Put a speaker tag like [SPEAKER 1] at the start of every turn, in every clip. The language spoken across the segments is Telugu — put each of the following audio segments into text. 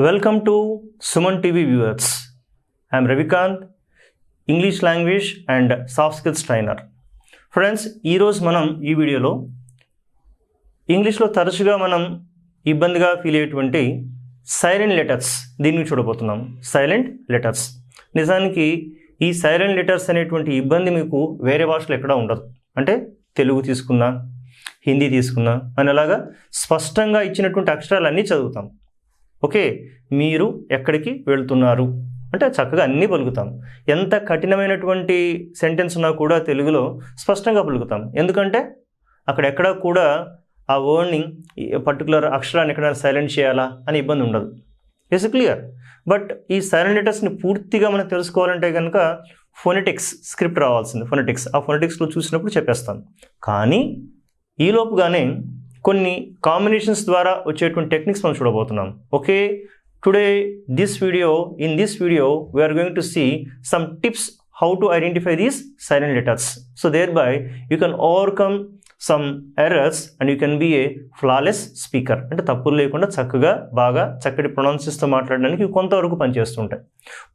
[SPEAKER 1] Welcome to SumanTV viewers. I am Ravikant, English language and soft skills trainer. Friends, ఈ రోజు మనం ఈ వీడియోలో ఇంగ్లీష్లో తరచుగా మనం ఇబ్బందిగా ఫీల్ అయ్యేటువంటి సైలెంట్ లెటర్స్ దీన్ని చూడబోతున్నాం. Silent letters. నిజానికి ఈ సైలెంట్ లెటర్స్ అనేటువంటి ఇబ్బంది మీకు వేరే భాషలో ఎక్కడా ఉండదు. అంటే తెలుగు తీసుకున్నా, హిందీ తీసుకున్నా అని అలాగా స్పష్టంగా ఇచ్చినటువంటి అక్షరాలన్నీ చదువుతాం. ఓకే, మీరు ఎక్కడికి వెళ్తున్నారు అంటే చక్కగా అన్నీ పలుకుతాం. ఎంత కఠినమైనటువంటి సెంటెన్స్ ఉన్నా కూడా తెలుగులో స్పష్టంగా పలుకుతాం. ఎందుకంటే అక్కడెక్కడ కూడా ఆ వర్డ్ని పర్టికులర్ అక్షరాన్ని ఎక్కడైనా సైలెంట్ చేయాలా అని ఇబ్బంది ఉండదు. It's clear. బట్ ఈ సైలెంట్ లెటర్స్ని పూర్తిగా మనం తెలుసుకోవాలంటే కనుక ఫోనెటిక్స్ స్క్రిప్ట్ రావాల్సింది. ఫోనెటిక్స్ ఆ ఫోనెటిక్స్లో చూసినప్పుడు చెప్పేస్తాను. కానీ ఈలోపుగానే కొన్ని కాంబినేషన్స్ ద్వారా వచ్చేటువంటి టెక్నిక్స్ మనం చూడబోతున్నాం. Okay, today in this video we are going to see some tips how to identify these silent letters, so thereby you can overcome some errors and you can be a flawless speaker. అంటే తప్పులు లేకుండా చక్కగా బాగా చక్కటి ప్రొనౌన్సియేషన్తో మాట్లాడడానికి కొంతవరకు పనిచేస్తుంటాయి.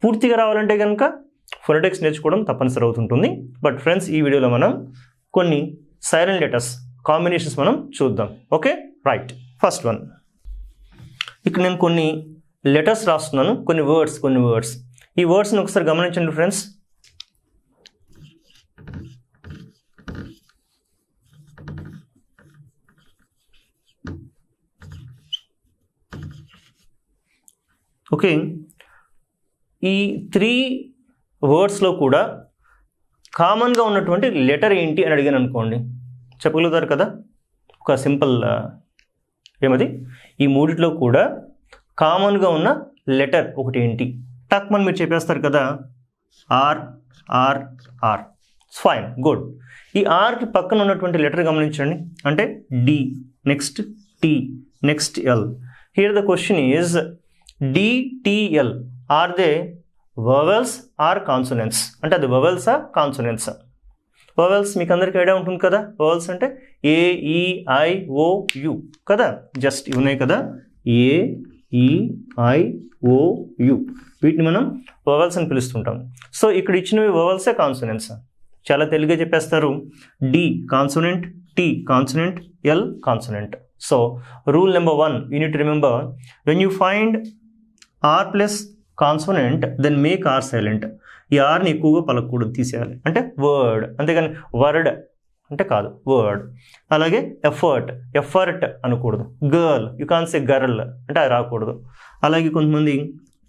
[SPEAKER 1] పూర్తిగా రావాలంటే కనుక ఫోనెటిక్స్ నేర్చుకోవడం తప్పనిసరి అవుతుంటుంది. బట్ ఫ్రెండ్స్, ఈ వీడియోలో మనం కొన్ని సైలెంట్ లెటర్స్ కాంబినేషన్స్ మనం చూద్దాం. Okay, right. ఫస్ట్ వన్, ఇక్కడ నేను కొన్ని లెటర్స్ రాస్తున్నాను, కొన్ని వర్డ్స్. ఈ వర్డ్స్ని ఒకసారి గమనించండి ఫ్రెండ్స్. ఓకే, ఈ 3 వర్డ్స్లో కూడా కామన్గా ఉన్నటువంటి లెటర్ ఏంటి అని అడిగాను అనుకోండి, చెప్పగలుగుతారు కదా? ఒక సింపుల్ ఏమది, ఈ మూడిట్లో కూడా కామన్గా ఉన్న లెటర్ ఒకటి ఏంటి? టక్మన్ మీరు చెప్పేస్తారు కదా, R R R. Fine, good. ఈ ఆర్కి పక్కన ఉన్నటువంటి లెటర్ గమనించండి. అంటే D, next T, next L. Here the question is DTL, are they vowels or consonants? అంటే అది వవెల్సా కాన్సోనెంట్సా? వవెల్స్ మీకు అందరికీ ఐడియా ఉంటుంది కదా. వవెల్స్ అంటే AEIOU కదా, జస్ట్ ఇవి ఉన్నాయి కదా, AEIOU. వీటిని మనం వవెల్స్ అని పిలుస్తుంటాం. సో ఇక్కడ ఇచ్చినవి వవెల్సే కాన్సోనెంట్స్? చాలా తెలుగుగా చెప్పేస్తారు. D consonant, T consonant, L consonant. So rule number 1, you need to remember, when you find R plus consonant then make R silent. ఈ ఆర్ని ఎక్కువగా పలకూడదు, తీసేయాలి. అంటే వర్డ్, అంతేగాని వర్డ్ అంటే కాదు, వర్డ్. అలాగే ఎఫర్ట్ అనకూడదు. Girl, you can say girl అంటే అది రాకూడదు. అలాగే కొంతమంది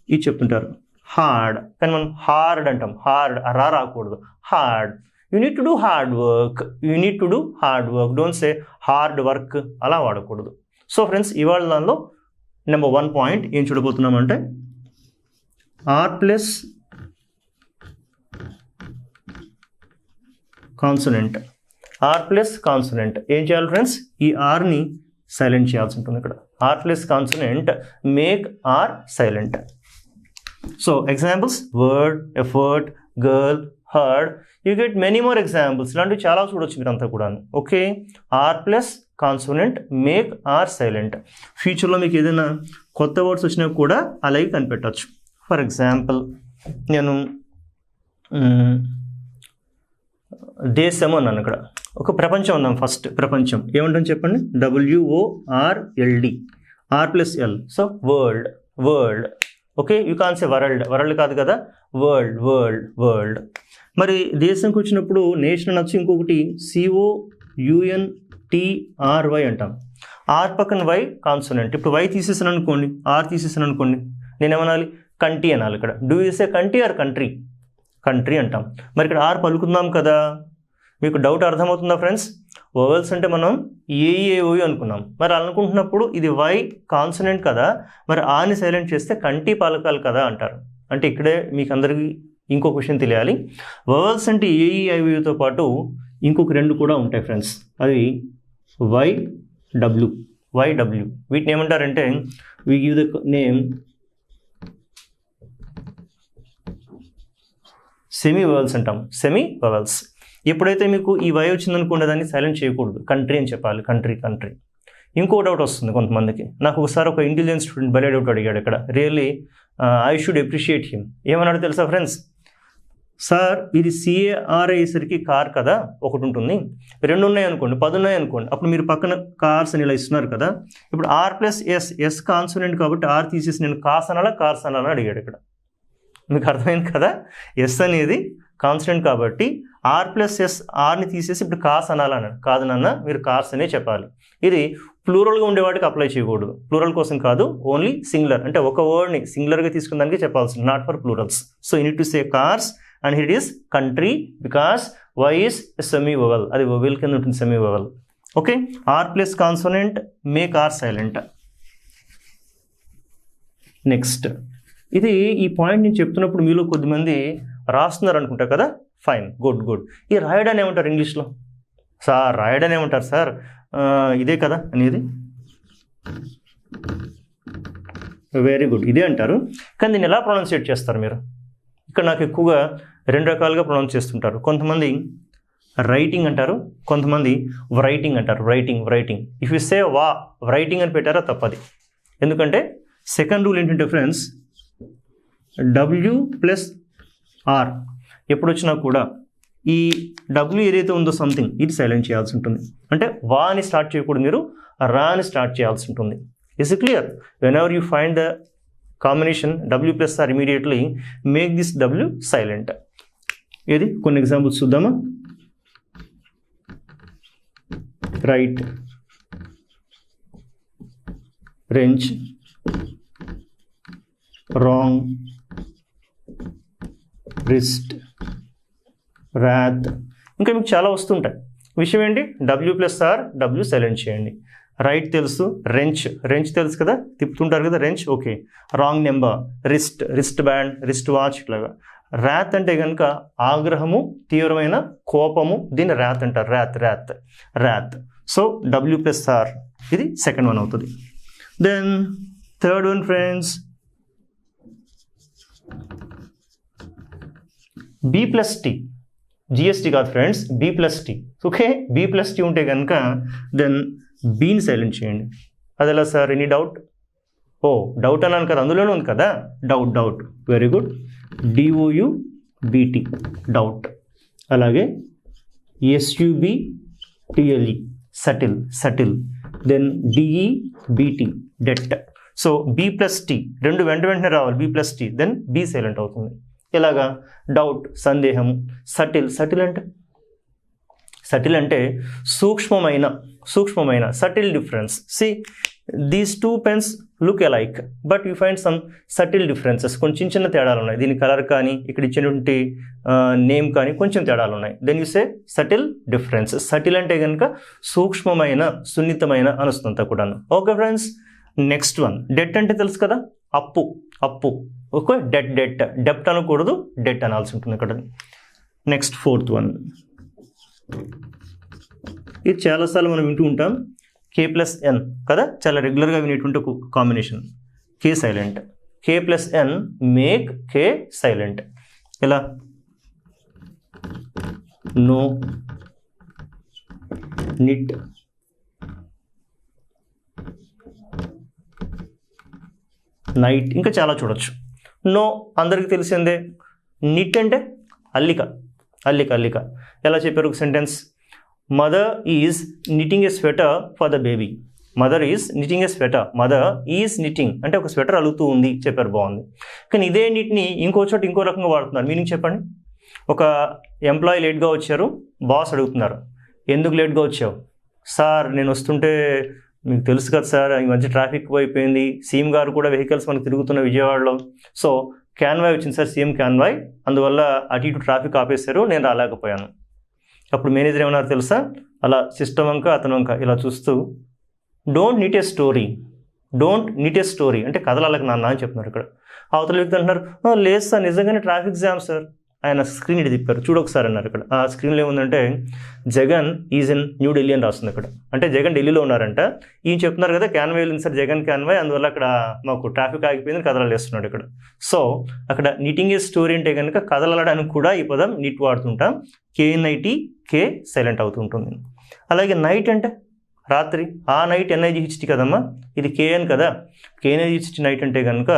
[SPEAKER 1] ఇది చెప్తుంటారు హార్డ్, కానీ మనం హార్డ్ అంటాం. హార్డ్ రాకూడదు. Hard, you need to do hard work, don't say hard work, అలా వాడకూడదు. సో ఫ్రెండ్స్, ఇవాళ దానిలో నెంబర్ 1 పాయింట్ ఏం చూడబోతున్నామంటే R plus consonant. R plus consonant ఏం చేయాలి ఫ్రెండ్స్? ఈ ఆర్ని సైలెంట్ చేయాల్సి ఉంటుంది. ఇక్కడ R plus consonant make R silent. So examples: word, effort, girl, heard. You get many more examples. ఇలాంటివి చాలా చూడొచ్చు మీరంతా కూడా. Okay, R plus consonant make R silent. ఫ్యూచర్లో మీకు ఏదైనా కొత్త వర్డ్స్ వచ్చినా కూడా అలాగే కనిపెట్టవచ్చు. ఫర్ ఎగ్జాంపుల్, నేను దేశము అన్నాను. ఇక్కడ ఒక ప్రపంచం ఉందాం. ఫస్ట్ ప్రపంచం ఏమంటాం చెప్పండి? WORLD, R plus L. So world. Okay, you can say world కాదు కదా, వరల్డ్. మరి దేశంకి వచ్చినప్పుడు నేషన్ అనొచ్చు. ఇంకొకటి COUNTRY అంటాం. ఆర్ పక్కన వై కాన్సోనెంట్. ఇప్పుడు వై తీసేసాను అనుకోండి, ఆర్ తీసేసాను అనుకోండి, నేనేమనాలి? కంటి అనాలి. ఇక్కడ డూ యూ సే కంటి ఆర్ కంట్రీ అంటాం. మరి ఇక్కడ ఆర్ పలుకుతున్నాం కదా. మీకు డౌట్ అర్థమవుతుందా ఫ్రెండ్స్? వవెల్స్ అంటే మనం AEIOU అనుకున్నాం. మరి అనుకుంటున్నప్పుడు ఇది వై కాన్సోనెంట్ కదా, మరి ఆర్ని సైలెంట్ చేస్తే కంటి పలకాలి కదా అంటారు. అంటే ఇక్కడే మీకు అందరికీ ఇంకో క్వశ్చన్ తెలియాలి. వవెల్స్ అంటే AEIOUతో పాటు ఇంకొక 2 కూడా ఉంటాయి ఫ్రెండ్స్. అవి YW. వీటిని ఏమంటారంటే we give the name semi vowels అంటాం. Semi vowels. ఎప్పుడైతే మీకు ఈ వై వచ్చిందనుకోండి, దాన్ని సైలెంట్ చేయకూడదు, కంట్రీ అని చెప్పాలి. కంట్రీ. ఇంకో డౌట్ వస్తుంది కొంతమందికి. నాకు ఒకసారి ఒక ఇంటెలిజెంట్ స్టూడెంట్ భలే డౌట్ అడిగాడు ఇక్కడ. Really I should appreciate him. ఏమన్నాడు తెలుసా ఫ్రెండ్స్? సార్ ఇది CAR అయ్యేసరికి కార్ కదా, ఒకటి ఉంటుంది, 2 ఉన్నాయి అనుకోండి, 10 ఉన్నాయి అనుకోండి, అప్పుడు మీరు పక్కన కార్స్ అని ఇలా ఇస్తున్నారు కదా, ఇప్పుడు R+S కాన్సోనెంట్ కాబట్టి R తీసేసి నేను కార్స్ అనాలా అడిగాడు ఇక్కడ. మీకు అర్థమైంది కదా? ఎస్ అనేది కాన్స్టెంట్ కాబట్టి R+S ఆర్ని తీసేసి ఇప్పుడు కార్స్ అనాలన్నాడు. కాదు నాన్న, మీరు కార్స్ అనే చెప్పాలి. ఇది ప్లూరల్గా ఉండేవాడికి అప్లై చేయకూడదు. ప్లూరల్ కోసం కాదు, ఓన్లీ సింగులర్, అంటే ఒక వర్డ్ని సింగులర్గా తీసుకున్న దానికి చెప్పాల్సింది, not for plurals. So you need to say cars and hit is country because Y is semi vowel, అది వవెల్ కింద ఉంటుంది, semi vowel. Okay, R+ consonant make R silent. Next, ఇది ఈ పాయింట్ నేను చెప్తున్నప్పుడు మీలో కొద్దిమంది రాస్తున్నారు అనుకుంటా కదా, ఫైన్, గుడ్. ఈ రాయడాన్ని ఏమంటారు ఇంగ్లీష్లో? సార్ రాయడాన్ని ఏమంటారు సార్? ఇదే కదా అనేది. వెరీ గుడ్, ఇదే అంటారు. కానీ దీన్ని ఎలా ప్రొనౌన్సియేట్ చేస్తారు మీరు? ఇక్కడ నాకు ఎక్కువగా 2 రకాలుగా ప్రొనౌన్స్ చేస్తుంటారు. కొంతమంది రైటింగ్ అంటారు, కొంతమంది రైటింగ్ అంటారు. Writing. If you say writing అని పెట్టారా తప్పది. ఎందుకంటే సెకండ్ రూల్ ఏంటంటే ఫ్రెండ్స్, W+R ఎప్పుడు వచ్చినా కూడా ఈ W ఏదైతే ఉందో సంథింగ్, ఇది సైలెంట్ చేయాల్సి ఉంటుంది. అంటే వా అని స్టార్ట్ చేయకూడదు, మీరు రా అని స్టార్ట్ చేయాల్సి ఉంటుంది. Is it clear? When ever you find the combination W+R, immediately make this W silent. ఏది కొన్ని ఎగ్జాంపుల్స్ చూద్దామా? రైట్, రెంచ్, రాంగ్, రిస్ట్, రాత్, ఇంకా మీకు చాలా వస్తుంటాయి. విషయం ఏంటి? W+R, W సైలెంట్ చేయండి. రైట్ తెలుసు, రెంచ్ తెలుసు కదా, తిప్పుతుంటారు కదా wrench, okay. Wrong number, wrist band, wrist watch, ఇట్లాగా. రాత్ అంటే కనుక ఆగ్రహము, తీవ్రమైన కోపము, దీన్ని రాత్ అంటారు. రాత్. సో W+R, ఇది సెకండ్ వన్ అవుతుంది. Then third one friends, B+T. GST కాదు ఫ్రెండ్స్, B+T. ఓకే, B+T ఉంటే కనుక దెన్ బీని సైలెంట్ చేయండి. అది ఎలా సార్? Any doubt? డౌట్ అన్నాను కదా, అందులోనే ఉంది కదా, doubt. Very good. DOUBT, doubt. అలాగే SUBTLE, subtle. Then DEBT, debt. So B+T 2 వెంటనే రావాలి, B+T, దెన్ బీ సైలెంట్ అవుతుంది. ఇలాగా డౌట్, సందేహం. సటిల్ అంటే సూక్ష్మమైన, subtle difference. See these 2 pens look alike, but you find some subtle differences. కొంచెం చిన్న తేడాలు ఉన్నాయి. దీని కలర్ కానీ, ఇక్కడ ఇచ్చినటువంటి నేమ్ కానీ కొంచెం తేడాలు ఉన్నాయి. Then you say subtle differences. Subtle అంటే కనుక సూక్ష్మమైన, సున్నితమైన అనుస్తుందంతా కూడా. Okay friends, next one debt అంటే తెలుసు కదా, అప్పు. ఓకే, డెప్ట్ అనకూడదు, డెట్ అనాల్సి ఉంటుంది ఇక్కడ. నెక్స్ట్ ఫోర్త్ వన్, ఇది చాలాసార్లు మనం వింటూ ఉంటాం, K+N కదా, చాలా రెగ్యులర్గా వినేటువంటి ఒక combination. K silent, K+N make K silent. ఎలా? నో, నిట్, నైట్, ఇంకా చాలా చూడొచ్చు. నో అందరికి తెలిసిందే. నిట్ అంటే అల్లిక. ఎలా చెప్పారు ఒక sentence? Mother is knitting A sweater for the baby. Mother is knitting A sweater. Mother is knitting అంటే ఒక స్వెటర్ అలుగుతూ ఉంది, చెప్పారు, బాగుంది. కానీ ఇదే నిట్ని ఇంకో చోట ఇంకో రకంగా వాడుతున్నారు. మీనింగ్ చెప్పండి. ఒక ఎంప్లాయీ లేట్గా వచ్చారు, బాస్ అడుగుతున్నారు, ఎందుకు లేట్గా వచ్చావు? సార్ నేను వస్తుంటే మీకు తెలుసు కదా సార్, ఈ మధ్య ట్రాఫిక్ అయిపోయింది, సీఎం గారు కూడా వెహికల్స్ మనకు తిరుగుతున్న విజయవాడలో, సో క్యాన్వాయ్ వచ్చింది సార్, సీఎం క్యాన్వాయ్, అందువల్ల అటు ఇటు ట్రాఫిక్ ఆపేశారు, నేను రాలేకపోయాను. అప్పుడు మేనేజర్ ఏమన్నారు తెలుసా? అలా సిస్టమ్ వంక అతను వంక ఇలా చూస్తూ, డోంట్ నీట్ ఏ స్టోరీ అంటే కథలాలకు నాన్న అని చెప్తున్నారు. ఇక్కడ అవతల వ్యక్తి అంటున్నారు, లేదు సార్ నిజంగానే ట్రాఫిక్ జామ్ సార్. ఆయన స్క్రీన్ ఇటు తిప్పారు, చూడొకసారి అన్నారు. ఇక్కడ ఆ స్క్రీన్లో ఏముందంటే జగన్ ఈజ్ ఇన్ న్యూఢిల్లీ అని రాస్తుంది. అక్కడ అంటే జగన్ ఢిల్లీలో ఉన్నారంట. ఈయన చెప్తున్నారు కదా క్యాన్వాయ్ ఉంది సార్, జగన్ క్యాన్వాయ్, అందువల్ల అక్కడ మాకు ట్రాఫిక్ ఆగిపోయిందని కదలాలేస్తున్నాడు ఇక్కడ. సో అక్కడ నీటింగ్ ఏ స్టోరీ అంటే కనుక కదలడానికి కూడా ఈ పదం నీట్ వాడుతుంటాం. KNIT, K సైలెంట్ అవుతుంటుంది. అలాగే నైట్ అంటే రాత్రి. ఆ నైట్ NIGHT కదమ్మా, ఇది KN కదా. KNIGHT నైట్ అంటే కనుక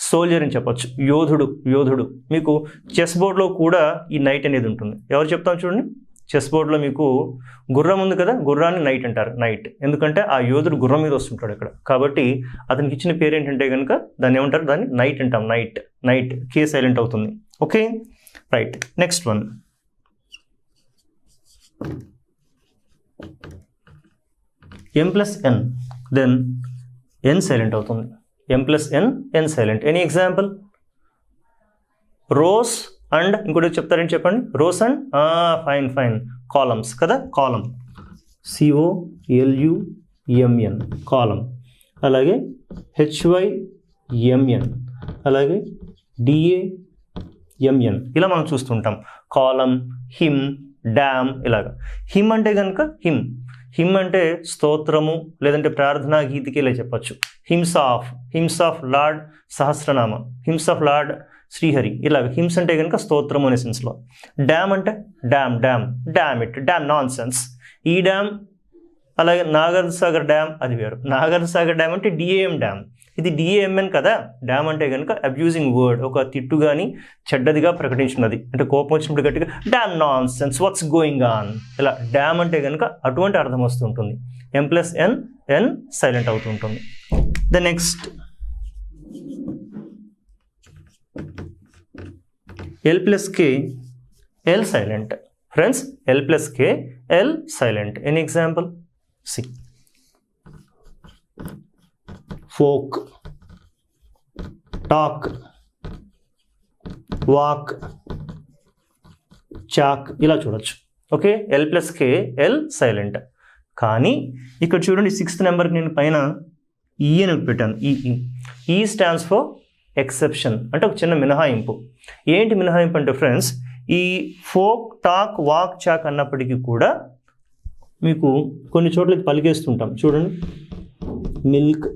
[SPEAKER 1] సోల్జర్ అని చెప్పొచ్చు, యోధుడు. మీకు చెస్ బోర్డ్లో కూడా ఈ నైట్ అనేది ఉంటుంది. ఎవరు చెప్తాం చూడండి, చెస్ బోర్డ్లో మీకు గుర్రం ఉంది కదా, గుర్రాన్ని నైట్ అంటారు. నైట్ ఎందుకంటే ఆ యోధుడు గుర్రం మీద వస్తుంటాడు ఇక్కడ, కాబట్టి అతనికి ఇచ్చిన పేరు ఏంటంటే కనుక దాన్ని ఏమంటారు, దాన్ని నైట్ అంటాం. నైట్ కే సైలెంట్ అవుతుంది. Okay right. Next one, M+N, then N silent అవుతుంది. M+N silent. Any example? Rose and ఇంకోటి చెప్తారని చెప్పండి. రోస్ అండ్ ఫైన్ కాలమ్స్ కదా, కాలం COLUMN కాలం, అలాగే HYMN, అలాగే DAMN, ఇలా మనం చూస్తుంటాం. కాలం, హిమ్, డ్యామ్, ఇలాగా. హిమ్ అంటే కనుక హిమ్ అంటే స్తోత్రము లేదంటే ప్రార్థనా గీతికి ఇలా చెప్పచ్చు. Hymns of lord Sahasranama, hymns of lord Srihari, ఇలాగ. హిమ్స్ అంటే కనుక స్తోత్రం అనే సెన్స్లో. డ్యామ్ అంటే డ్యామ్ నాన్ సెన్స్, ఈ డ్యామ్. అలాగే నాగార్జునసాగర్ డ్యామ్, అది వేరు. నాగార్జునసాగర్ డ్యామ్ అంటే DAM డ్యామ్, ఇది DAMN కదా. డ్యామ్ అంటే కనుక అబ్యూజింగ్ వర్డ్, ఒక తిట్టు కానీ చెడ్డదిగా ప్రకటించినది, అంటే కోపం వచ్చినప్పుడు గట్టిగా dam non sense, what's going on, ఇలా. డ్యామ్ అంటే కనుక అటువంటి అర్థం వస్తుంటుంది. M+N సైలెంట్ అవుతుంటుంది. The next L+K L silent. Friends, L+K L silent. Any example? See. Folk, talk, walk, chalk, ఇలా చూడొచ్చు. Okay, L+K L silent. కానీ ఇక్కడ చూడండి 6th నెంబర్కి నేను పైన E అని పెట్టాను. ఈ స్టాండ్స్ ఫర్ ఎక్సెప్షన్, అంటే ఒక చిన్న మినహాయింపు. ఏంటి మినహాయింపు అంటే ఫ్రెండ్స్, ఈ ఫోక్, టాక్, వాక్, చాక్ అన్నప్పటికీ కూడా మీకు కొన్ని చోట్ల ఇది పలికేస్తుంటాం. చూడండి, మిల్క్,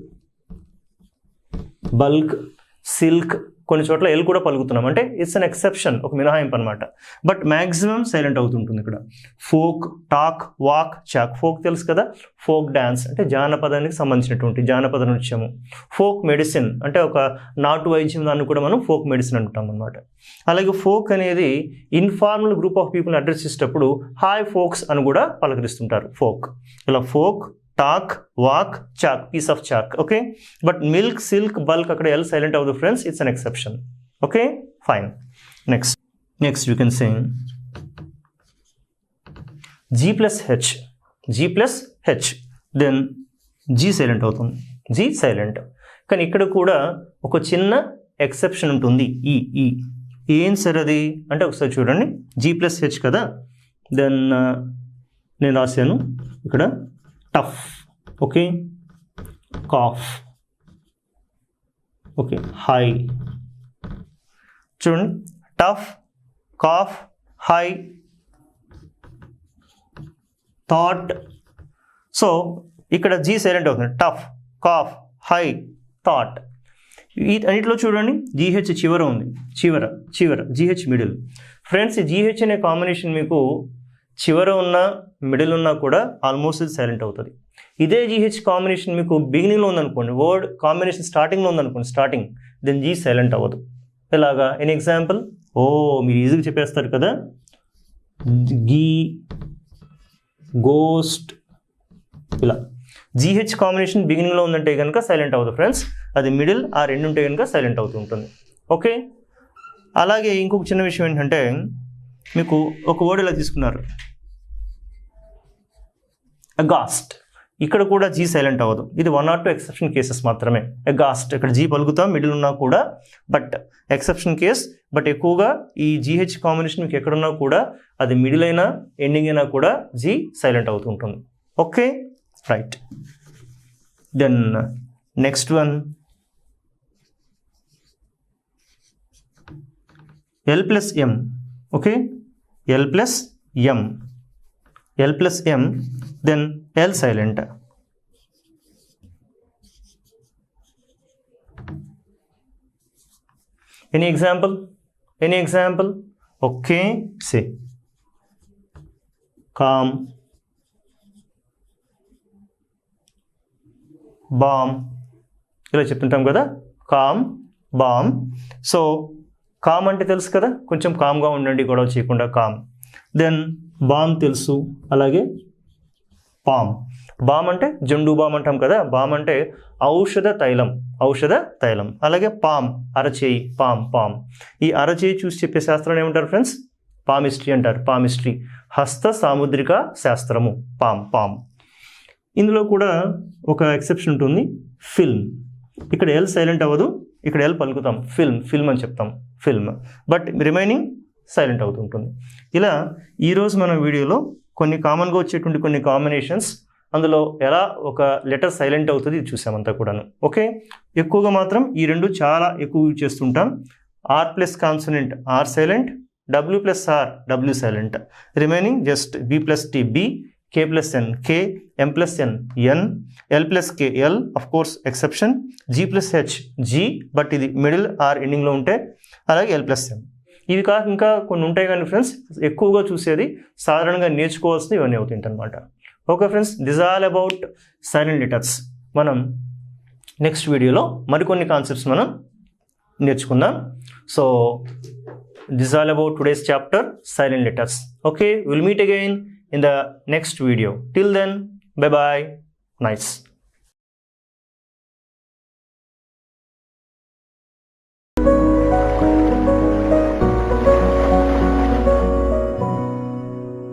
[SPEAKER 1] బల్క్, సిల్క్, కొన్ని చోట్ల ఎల్ కూడా పలుకుతున్నాం, అంటే ఇట్స్ అన్ ఎక్సెప్షన్, ఒక మినహాయింపు అనమాట. బట్ మ్యాక్సిమం సైలెంట్ అవుతుంటుంది ఇక్కడ. Folk, talk, walk, chalk. Folk తెలుసు కదా, ఫోక్ డ్యాన్స్ అంటే జానపదానికి సంబంధించినటువంటి జానపద నృత్యము. ఫోక్ మెడిసిన్ అంటే ఒక నాటు వైద్యం, దాన్ని కూడా మనం ఫోక్ మెడిసిన్ అంటాం అనమాట. అలాగే ఫోక్ అనేది ఇన్ఫార్మల్ గ్రూప్ ఆఫ్ పీపుల్ని అడ్రస్ చేసేటప్పుడు హాయ్ ఫోక్స్ అని కూడా పలకరిస్తుంటారు. ఫోక్, ఇలా folk, talk, walk, chalk, piece of chalk. Okay, but milk, silk, bulk అక్కడ ఎల్ సైలెంట్ అవ్వదు friends, it's an exception. Okay fine. Next you can say G+H, then G silent అవుతుంది. G silent. కానీ ఇక్కడ కూడా ఒక చిన్న ఎక్సెప్షన్ ఉంటుంది. ఏం సార్ అది అంటే ఒకసారి చూడండి. G+H కదా, దెన్ నేను రాశాను ఇక్కడ tough, okay, cough, okay, high. చూడండి, tough, cough, high, thought. So ఇక్కడ G సైలెంట్ అవుతుంది. Tough, cough, high, thought. అన్నిట్లో చూడండి GH చివర ఉంది, చివర GH మిడిల్. ఫ్రెండ్స్, ఈ GH అనే కాంబినేషన్ మీకు చివర ఉన్న, మిడిల్ ఉన్నా కూడా ఆల్మోస్ట్ సైలెంట్ అవుతుంది. ఇదే GH కాంబినేషన్ మీకు బిగినింగ్లో ఉందనుకోండి, వర్డ్ కాంబినేషన్ స్టార్టింగ్లో ఉందనుకోండి, దెన్ G సైలెంట్ అవ్వదు. ఎలాగా? An example? మీరు ఈజీగా చెప్పేస్తారు కదా. గీ, గోస్ట్, ఇలా. GH కాంబినేషన్ బిగినింగ్లో ఉందంటే కనుక సైలెంట్ అవ్వదు ఫ్రెండ్స్, అది మిడిల్ ఆ రెండు ఉంటే కనుక సైలెంట్ అవుతూ ఉంటుంది. ఓకే, అలాగే ఇంకొక చిన్న విషయం ఏంటంటే, మీకు ఒక వర్డ్ ఇలా తీసుకున్నారు, అగాస్ట్. ఇక్కడ కూడా G సైలెంట్ అవ్వదు. ఇది 1 or 2 ఎక్సెప్షన్ కేసెస్ మాత్రమే. అగాస్ట్ ఇక్కడ G పలుకుతాం, మిడిల్ ఉన్నా కూడా, బట్ ఎక్సెప్షన్ కేస్. బట్ ఎక్కువగా ఈ GH కాంబినేషన్ మీకు ఎక్కడున్నా కూడా, అది మిడిల్ అయినా ఎండింగ్ అయినా కూడా G సైలెంట్ అవుతూ ఉంటుంది. Okay right. Then next one, L+M. Okay, L+M, then L silent. Any example? Okay, say calm, balm ఇలా చెప్తుంటాం కదా, కామ్, బామ్. సో కామ్ అంటే తెలుసు కదా, కొంచెం కామ్గా ఉండండి, గొడవ చేయకుండా, కామ్. దెన్ బామ్ తెలుసు, అలాగే పామ్. బామ్ అంటే జండు బామ్ అంటాం కదా, బామ్ అంటే ఔషధ తైలం, ఔషధ తైలం. అలాగే పామ్ అరచేయి, పామ్, పామ్. ఈ అరచేయి చూసి చెప్పే శాస్త్రాన్ని ఏమంటారు ఫ్రెండ్స్? పామిస్ట్రీ అంటారు, పామిస్ట్రీ. హస్త సాముద్రిక శాస్త్రము, పామ్, పామ్. ఇందులో కూడా ఒక ఎక్సెప్షన్ ఉంటుంది, ఫిల్మ్. ఇక్కడ ఎల్ సైలెంట్ అవ్వదు, ఇక్కడ ఎల్ పలుకుతాం, ఫిల్మ్, ఫిల్మ్ అని చెప్తాం, ఫిల్మ్. బట్ రిమైనింగ్ సైలెంట్ అవుతుంటుంది. ఇలా ఈరోజు మన వీడియోలో కొన్ని కామన్గా వచ్చేటువంటి కొన్ని కాంబినేషన్స్, అందులో ఎలా ఒక లెటర్ సైలెంట్ అవుతుంది ఇది చూసామంతా కూడాను. ఓకే, ఎక్కువగా మాత్రం ఈ రెండు చాలా ఎక్కువ యూజ్ చేస్తుంటాం. R plus consonant R silent, W plus R W silent, remaining just B plus T B, K plus N K, M plus N N, L plus K L, of course exception, G plus H G, but ఇది మిడిల్ ఆర్ ఎండింగ్లో ఉంటే, అలాగే ఎల్ ప్లస్ ఎం. ఇవి కాక ఇంకా కొన్ని ఉంటాయి కానీ ఫ్రెండ్స్, ఎక్కువగా చూసేది సాధారణంగా నేర్చుకోవాల్సింది ఇవన్నీ అవుతుంటాయి అనమాట. Okay friends, this all about silent letters. మనం నెక్స్ట్ వీడియోలో మరికొన్ని కాన్సెప్ట్స్ మనం నేర్చుకుందాం. So this all about today's chapter, silent letters. Okay, will meet again in the next video. Till then, bye bye. Nice.